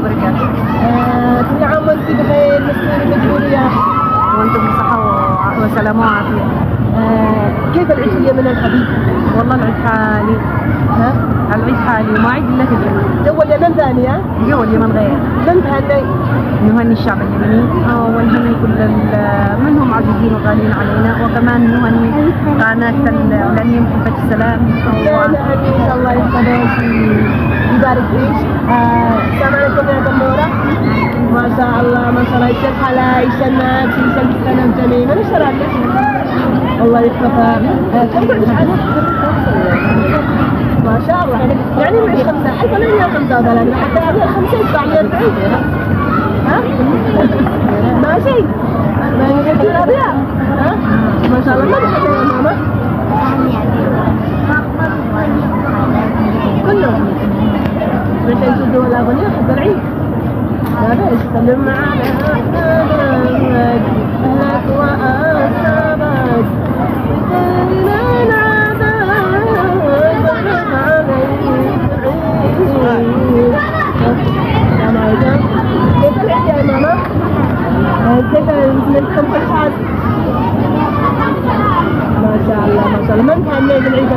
وبركاته. كل عام وانت بخير، مسكين مجهولة وانتم بصحة وسلامة وعافية. كيف العيش اليمن الحبيب؟ والله العيد حالي. ها؟ العيد حالي وما عيد الا في اليمن. جو اليمن ثاني ها؟ جو اليمن غير. من تهني؟ نهني الشعب اليمني ونهني كل منهم عزيزين وغاليين علينا، وكمان نهني قناة الإعلامية محبة السلام. نهنيك الله يحفظك ويبارك فيك. السلام عليكم يا دمورة. ما شاء الله ما شاء الله، يشل حلا يشل ناس يشل السنة الجميل. من شرع لك؟ الله يحفظها. كم قعدت عنك؟ ما شاء الله، يعني معي 5,000 ولا هي 5,000 حتى هذه 5 يدفع لي 40. ها؟ ماشي؟ ما يجيك الأبيع؟ ها؟ ما شاء الله. ما تحب يا ماما؟ كلهم مش يسدوا الأغنية حق العيد. لا بس سلم على أحبابك أهلك وأصحابك كيف العيد يا ماما؟ كيف منكم فرحات؟ ما شاء الله ما شاء الله. من تهني بالعيد